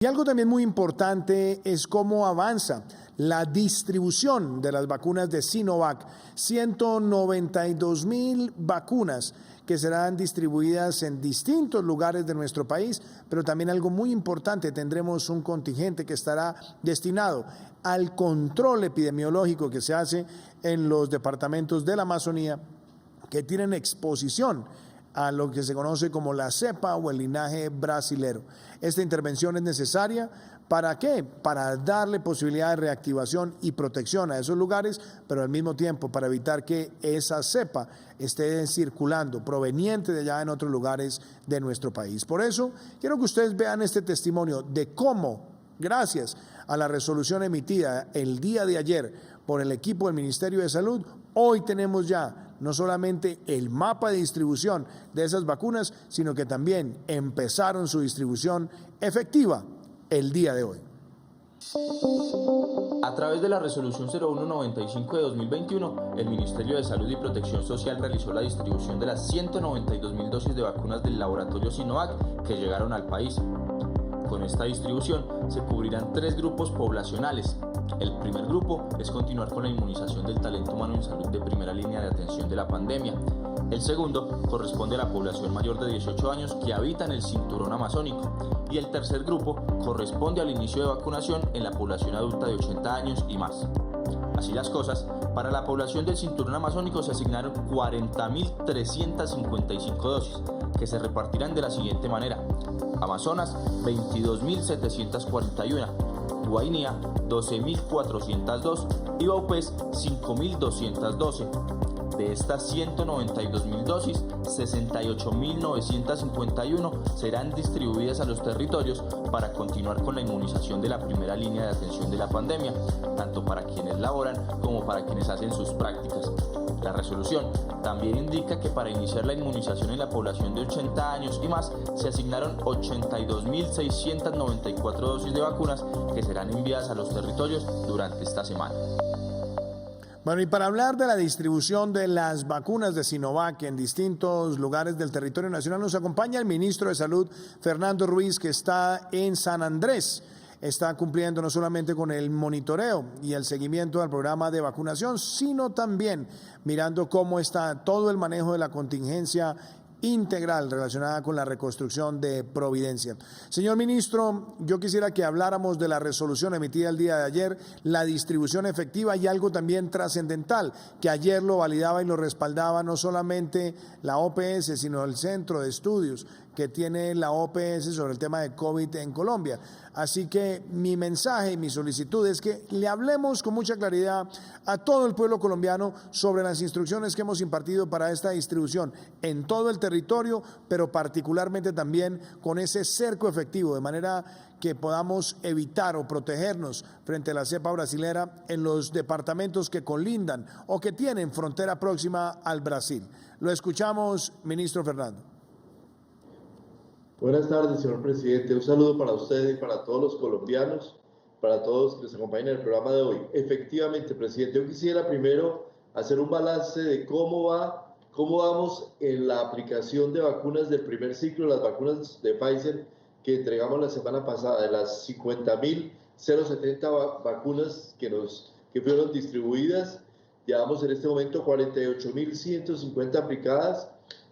Y algo también muy importante es cómo avanza la distribución de las vacunas de Sinovac. 192.000 vacunas que serán distribuidas en distintos lugares de nuestro país, pero también algo muy importante, tendremos un contingente que estará destinado al control epidemiológico que se hace en los departamentos de la Amazonía que tienen exposición a lo que se conoce como la cepa o el linaje brasilero. Esta intervención es necesaria, ¿para qué? Para darle posibilidad de reactivación y protección a esos lugares, pero al mismo tiempo para evitar que esa cepa esté circulando, proveniente de allá en otros lugares de nuestro país. Por eso, quiero que ustedes vean este testimonio de cómo, gracias a la resolución emitida el día de ayer por el equipo del Ministerio de Salud, hoy tenemos ya no solamente el mapa de distribución de esas vacunas, sino que también empezaron su distribución efectiva el día de hoy. A través de la resolución 0195 de 2021, el Ministerio de Salud y Protección Social realizó la distribución de las 192.000 dosis de vacunas del laboratorio Sinovac que llegaron al país. Con esta distribución se cubrirán 3 grupos poblacionales. El primer grupo es continuar con la inmunización del talento humano en salud de primera línea de atención de la pandemia. El segundo corresponde a la población mayor de 18 años que habita en el cinturón amazónico. Y el tercer grupo corresponde al inicio de vacunación en la población adulta de 80 años y más. Así las cosas, para la población del cinturón amazónico se asignaron 40.355 dosis, que se repartirán de la siguiente manera: Amazonas, 22.741, Guainía, 12.402 y Baupés, 5.212. De estas 192.000 dosis, 68.951 serán distribuidas a los territorios para continuar con la inmunización de la primera línea de atención de la pandemia, tanto para quienes laboran como para quienes hacen sus prácticas. La resolución también indica que para iniciar la inmunización en la población de 80 años y más se asignaron 82.694 dosis de vacunas que serán enviadas a los territorios durante esta semana. Bueno, y para hablar de la distribución de las vacunas de Sinovac en distintos lugares del territorio nacional, nos acompaña el ministro de Salud, Fernando Ruiz, que está en San Andrés. Está cumpliendo no solamente con el monitoreo y el seguimiento del programa de vacunación, sino también mirando cómo está todo el manejo de la contingencia integral relacionada con la reconstrucción de Providencia. Señor ministro, yo quisiera que habláramos de la resolución emitida el día de ayer, la distribución efectiva y algo también trascendental, que ayer lo validaba y lo respaldaba no solamente la OPS, sino el Centro de Estudios que tiene la OPS sobre el tema de COVID en Colombia. Así que mi mensaje y mi solicitud es que le hablemos con mucha claridad a todo el pueblo colombiano sobre las instrucciones que hemos impartido para esta distribución en todo el territorio, pero particularmente también con ese cerco efectivo, de manera que podamos evitar o protegernos frente a la cepa brasilera en los departamentos que colindan o que tienen frontera próxima al Brasil. Lo escuchamos, ministro Fernando. Buenas tardes, señor presidente. Un saludo para usted y para todos los colombianos, para todos que nos acompañan en el programa de hoy. Efectivamente, presidente, yo quisiera primero hacer un balance de cómo vamos en la aplicación de vacunas del primer ciclo, las vacunas de Pfizer que entregamos la semana pasada, de las 50.070 vacunas que fueron distribuidas. Llevamos en este momento 48.150 aplicadas,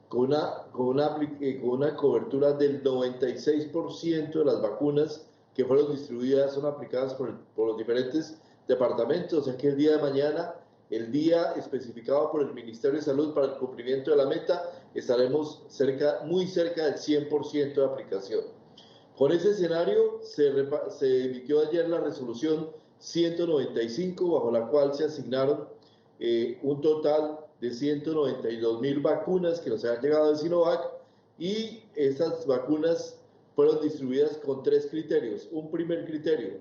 con una cobertura del 96% de las vacunas que fueron distribuidas son aplicadas por los diferentes departamentos. O sea que el día de mañana, el día especificado por el Ministerio de Salud para el cumplimiento de la meta, estaremos muy cerca del 100% de aplicación. Con ese escenario se emitió ayer la resolución 195, bajo la cual se asignaron un total de 192.000 vacunas que nos han llegado de Sinovac, y estas vacunas fueron distribuidas con 3 criterios. Un primer criterio: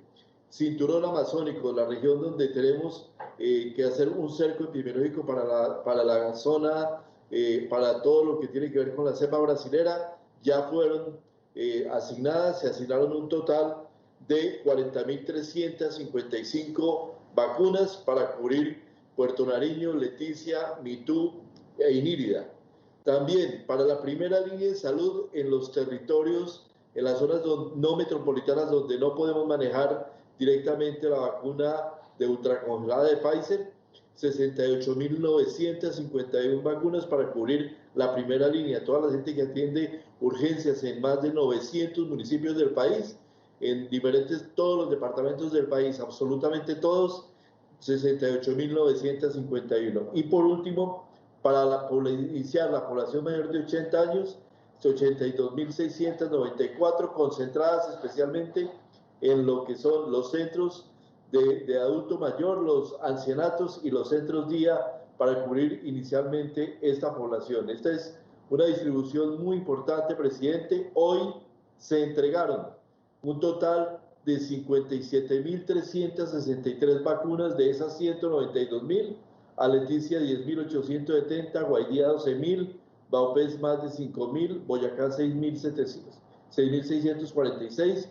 cinturón amazónico, la región donde tenemos que hacer un cerco epidemiológico para la zona, para todo lo que tiene que ver con la cepa brasilera. Ya fueron asignadas, se asignaron un total de 40.355 vacunas para cubrir Puerto Nariño, Leticia, Mitú e Inírida. También para la primera línea de salud en los territorios en las zonas no metropolitanas donde no podemos manejar directamente la vacuna de ultracongelada de Pfizer, 68.951 vacunas para cubrir la primera línea. Toda la gente que atiende urgencias en más de 900 municipios del país, en todos los departamentos del país, absolutamente todos, 68.951. Y por último, para iniciar la población mayor de 80 años, 82.694, concentradas especialmente en lo que son los centros de adulto mayor, los ancianatos y los centros día para cubrir inicialmente esta población. Esta es una distribución muy importante, presidente. Hoy se entregaron un total de 57.363 vacunas, de esas 192.000, a Leticia 10.870, Guaidía 12.000, Baupés más de 5.000, Boyacá 6.646,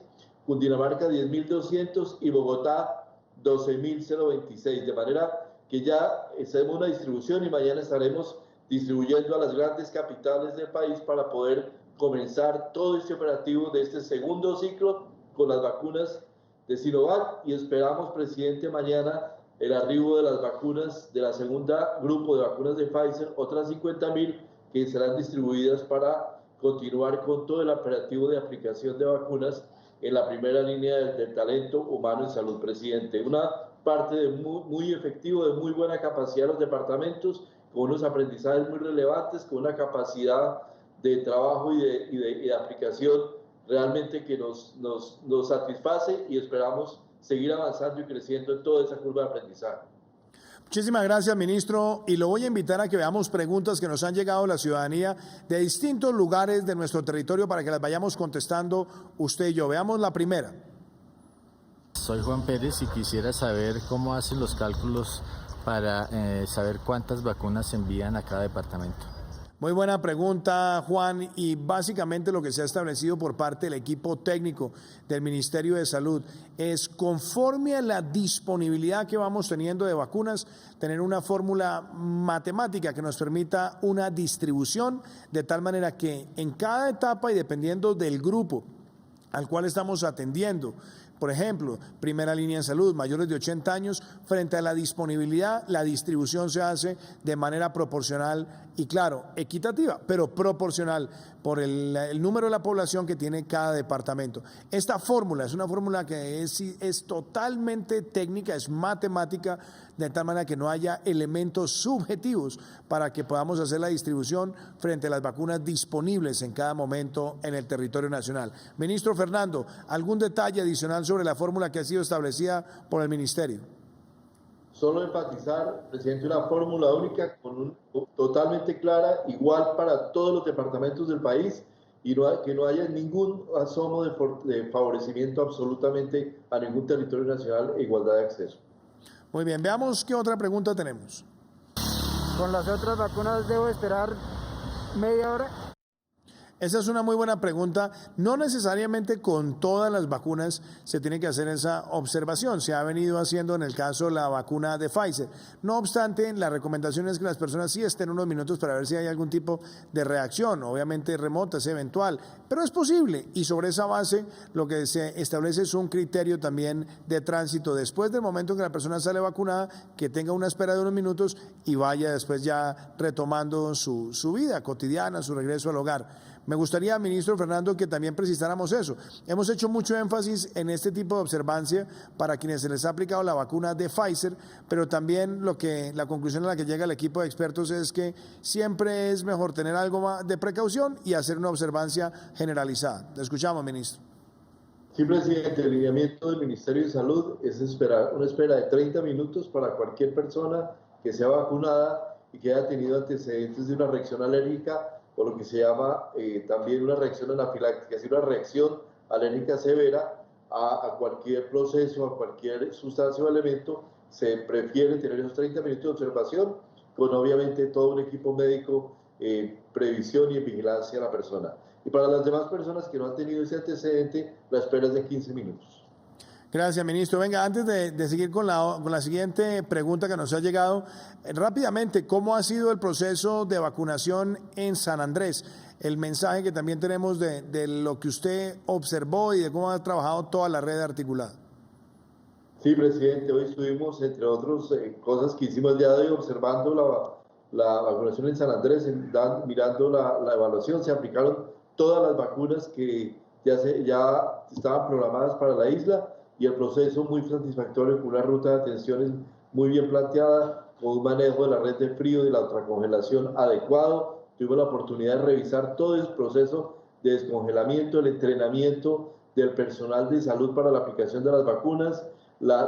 Cundinamarca 10.200 y Bogotá 12.026, de manera que ya hacemos una distribución y mañana estaremos distribuyendo a las grandes capitales del país para poder comenzar todo este operativo de este segundo ciclo con las vacunas de Sinovac, y esperamos, presidente, mañana el arribo de las vacunas de la segunda grupo de vacunas de Pfizer, otras 50.000 que serán distribuidas para continuar con todo el operativo de aplicación de vacunas en la primera línea del talento humano en salud, presidente. Una parte muy efectivo, de muy buena capacidad de los departamentos, con unos aprendizajes muy relevantes, con una capacidad de trabajo y de aplicación realmente que nos satisface, y esperamos seguir avanzando y creciendo en toda esa curva de aprendizaje. Muchísimas gracias, ministro, y lo voy a invitar a que veamos preguntas que nos han llegado a la ciudadanía de distintos lugares de nuestro territorio para que las vayamos contestando usted y yo. Veamos la primera. Soy Juan Pérez y quisiera saber cómo hacen los cálculos para saber cuántas vacunas se envían a cada departamento. Muy buena pregunta, Juan, y básicamente lo que se ha establecido por parte del equipo técnico del Ministerio de Salud es, conforme a la disponibilidad que vamos teniendo de vacunas, tener una fórmula matemática que nos permita una distribución de tal manera que en cada etapa y dependiendo del grupo al cual estamos atendiendo, por ejemplo, primera línea de salud, mayores de 80 años, frente a la disponibilidad, la distribución se hace de manera proporcional y, claro, equitativa, pero proporcional por el número de la población que tiene cada departamento. Esta fórmula es una fórmula que es totalmente técnica, es matemática, de tal manera que no haya elementos subjetivos para que podamos hacer la distribución frente a las vacunas disponibles en cada momento en el territorio nacional. Ministro Fernando, ¿algún detalle adicional sobre la fórmula que ha sido establecida por el Ministerio? Solo enfatizar, presidente, una fórmula única, totalmente clara, igual para todos los departamentos del país, y que no haya ningún asomo de favorecimiento absolutamente a ningún territorio nacional e igualdad de acceso. Muy bien, veamos qué otra pregunta tenemos. ¿Con las otras vacunas debo esperar media hora? Esa es una muy buena pregunta. No necesariamente con todas las vacunas se tiene que hacer esa observación. Se ha venido haciendo en el caso de la vacuna de Pfizer. No obstante, la recomendación es que las personas sí estén unos minutos para ver si hay algún tipo de reacción. Obviamente remota, es eventual, pero es posible. Y sobre esa base lo que se establece es un criterio también de tránsito después del momento en que la persona sale vacunada, que tenga una espera de unos minutos y vaya después ya retomando su vida cotidiana, su regreso al hogar. Me gustaría, ministro Fernando, que también precisáramos eso. Hemos hecho mucho énfasis en este tipo de observancia para quienes se les ha aplicado la vacuna de Pfizer, pero también la conclusión a la que llega el equipo de expertos es que siempre es mejor tener algo más de precaución y hacer una observancia generalizada. Le escuchamos, ministro. Sí, presidente, el lineamiento del Ministerio de Salud es una espera de 30 minutos para cualquier persona que sea vacunada y que haya tenido antecedentes de una reacción alérgica o lo que se llama también una reacción anafiláctica, es decir, una reacción alérgica severa a cualquier proceso, a cualquier sustancia o elemento. Se prefiere tener esos 30 minutos de observación con obviamente todo un equipo médico, previsión y vigilancia a la persona. Y para las demás personas que no han tenido ese antecedente, la espera es de 15 minutos. Gracias, ministro. Venga, antes de seguir con la siguiente pregunta que nos ha llegado, rápidamente, ¿cómo ha sido el proceso de vacunación en San Andrés? El mensaje que también tenemos de lo que usted observó y de cómo ha trabajado toda la red articulada. Sí, presidente, hoy estuvimos, entre otras cosas que hicimos el día de hoy, observando la vacunación en San Andrés, mirando la evaluación. Se aplicaron todas las vacunas que ya estaban programadas para la isla, y el proceso muy satisfactorio, con una ruta de atenciones muy bien planteada, con un manejo de la red de frío y la ultracongelación adecuado. Tuvimos la oportunidad de revisar todo el proceso de descongelamiento, el entrenamiento del personal de salud para la aplicación de las vacunas,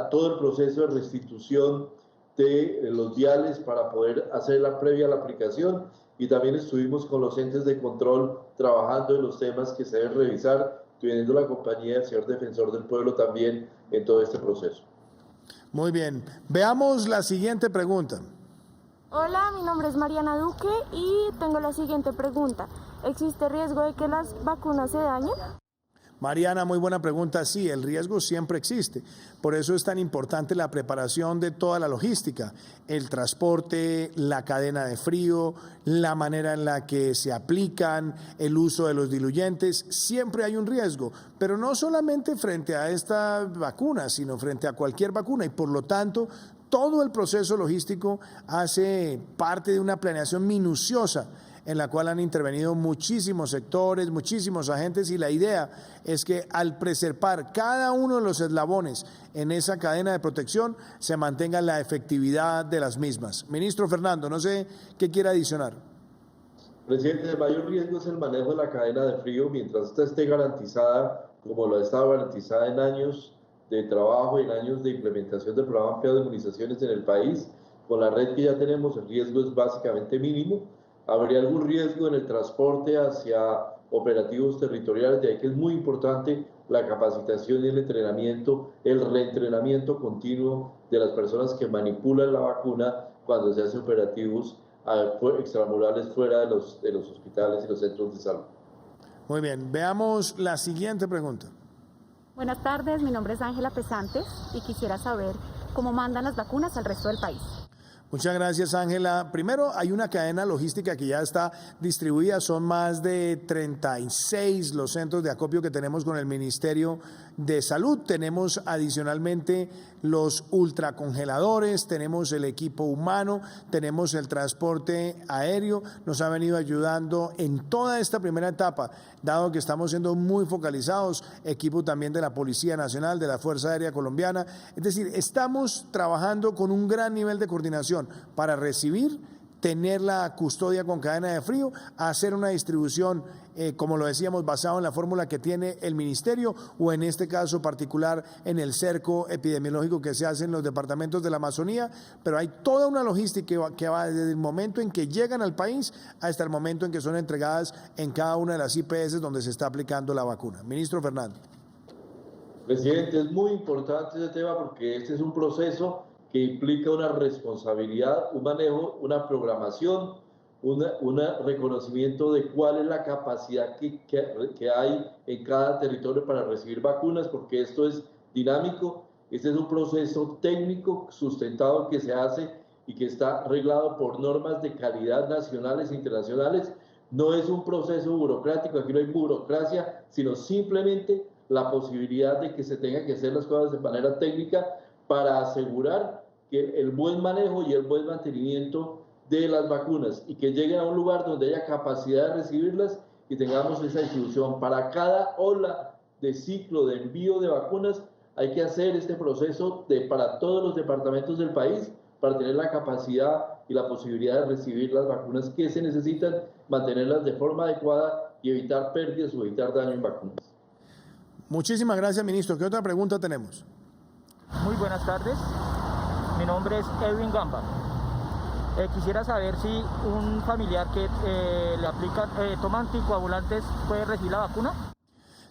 todo el proceso de restitución de los viales para poder hacer la previa a la aplicación, y también estuvimos con los entes de control trabajando en los temas que se deben revisar, teniendo la compañía del señor Defensor del Pueblo también en todo este proceso. Muy bien, veamos la siguiente pregunta. Hola, mi nombre es Mariana Duque y tengo la siguiente pregunta. ¿Existe riesgo de que las vacunas se dañen? Mariana, muy buena pregunta. Sí, el riesgo siempre existe. Por eso es tan importante la preparación de toda la logística, el transporte, la cadena de frío, la manera en la que se aplican, el uso de los diluyentes. Siempre hay un riesgo, pero no solamente frente a esta vacuna, sino frente a cualquier vacuna, y por lo tanto todo el proceso logístico hace parte de una planeación minuciosa en la cual han intervenido muchísimos sectores, muchísimos agentes, y la idea es que al preservar cada uno de los eslabones en esa cadena de protección se mantenga la efectividad de las mismas. Ministro Fernando, no sé qué quiere adicionar. Presidente, el mayor riesgo es el manejo de la cadena de frío mientras esta esté garantizada, como lo ha estado garantizada en años de trabajo y en años de implementación del programa ampliado de inmunizaciones en el país. Con la red que ya tenemos, el riesgo es básicamente mínimo. Habría algún riesgo en el transporte hacia operativos territoriales, de ahí que es muy importante la capacitación y el entrenamiento, el reentrenamiento continuo de las personas que manipulan la vacuna cuando se hacen operativos extramurales fuera de los hospitales y los centros de salud. Muy bien, veamos la siguiente pregunta. Buenas tardes, mi nombre es Ángela Pesantes y quisiera saber cómo mandan las vacunas al resto del país. Muchas gracias, Ángela. Primero, hay una cadena logística que ya está distribuida. Son más de 36 los centros de acopio que tenemos con el Ministerio de Salud. Tenemos adicionalmente los ultracongeladores, tenemos el equipo humano, tenemos el transporte aéreo. Nos ha venido ayudando en toda esta primera etapa, dado que estamos siendo muy focalizados, equipo también de la Policía Nacional, de la Fuerza Aérea Colombiana. Es decir, estamos trabajando con un gran nivel de coordinación para recibir, tener la custodia con cadena de frío, hacer una distribución, como lo decíamos, basado en la fórmula que tiene el Ministerio, o en este caso particular en el cerco epidemiológico que se hace en los departamentos de la Amazonía. Pero hay toda una logística que va desde el momento en que llegan al país hasta el momento en que son entregadas en cada una de las IPS donde se está aplicando la vacuna. Ministro Fernando. Presidente, es muy importante este tema porque este es un proceso que implica una responsabilidad, un manejo, una programación, un reconocimiento de cuál es la capacidad que hay en cada territorio para recibir vacunas, porque esto es dinámico. Este es un proceso técnico sustentado que se hace y que está reglado por normas de calidad nacionales e internacionales. No es un proceso burocrático, aquí no hay burocracia, sino simplemente la posibilidad de que se tengan que hacer las cosas de manera técnica para asegurar que el buen manejo y el buen mantenimiento de las vacunas, y que lleguen a un lugar donde haya capacidad de recibirlas y tengamos esa distribución. Para cada ola de ciclo de envío de vacunas hay que hacer este proceso para todos los departamentos del país para tener la capacidad y la posibilidad de recibir las vacunas que se necesitan, mantenerlas de forma adecuada y evitar pérdidas o evitar daño en vacunas. Muchísimas gracias, ministro. ¿Qué otra pregunta tenemos? Muy buenas tardes, mi nombre es Edwin Gamba. Quisiera saber si un familiar que toma anticoagulantes puede recibir la vacuna.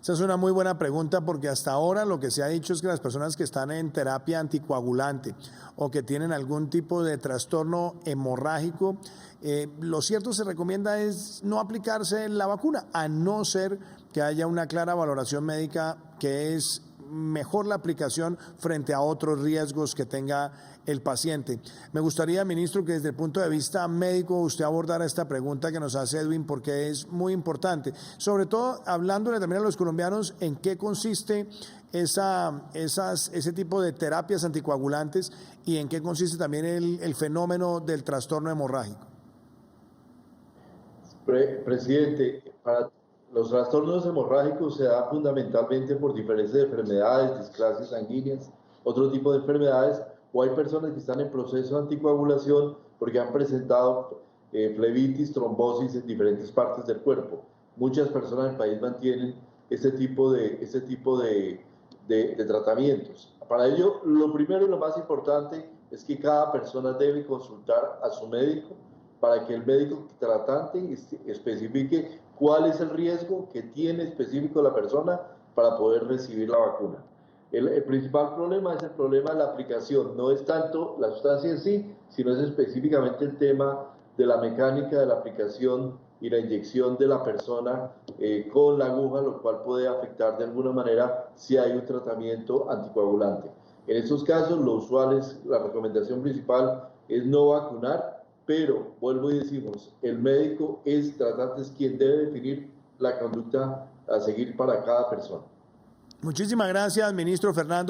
Esa es una muy buena pregunta, porque hasta ahora lo que se ha dicho es que las personas que están en terapia anticoagulante o que tienen algún tipo de trastorno hemorrágico, lo cierto se recomienda es no aplicarse la vacuna, a no ser que haya una clara valoración médica que es mejor la aplicación frente a otros riesgos que tenga el paciente. Me gustaría, ministro, que desde el punto de vista médico usted abordara esta pregunta que nos hace Edwin, porque es muy importante, sobre todo hablándole también a los colombianos en qué consiste ese tipo de terapias anticoagulantes y en qué consiste también el fenómeno del trastorno hemorrágico. Presidente, para los trastornos hemorrágicos se dan fundamentalmente por diferentes enfermedades, displasias sanguíneas, otro tipo de enfermedades, o hay personas que están en proceso de anticoagulación porque han presentado flebitis, trombosis en diferentes partes del cuerpo. Muchas personas del país mantienen ese tipo de tratamientos. Para ello, lo primero y lo más importante es que cada persona debe consultar a su médico para que el médico tratante especifique cuál es el riesgo que tiene específico la persona para poder recibir la vacuna. El principal problema es el problema de la aplicación, no es tanto la sustancia en sí, sino es específicamente el tema de la mecánica de la aplicación y la inyección de la persona con la aguja, lo cual puede afectar de alguna manera si hay un tratamiento anticoagulante. En estos casos, lo usual es, la recomendación principal es no vacunar, pero vuelvo y decimos, el médico tratante es quien debe definir la conducta a seguir para cada persona. Muchísimas gracias, ministro Fernando.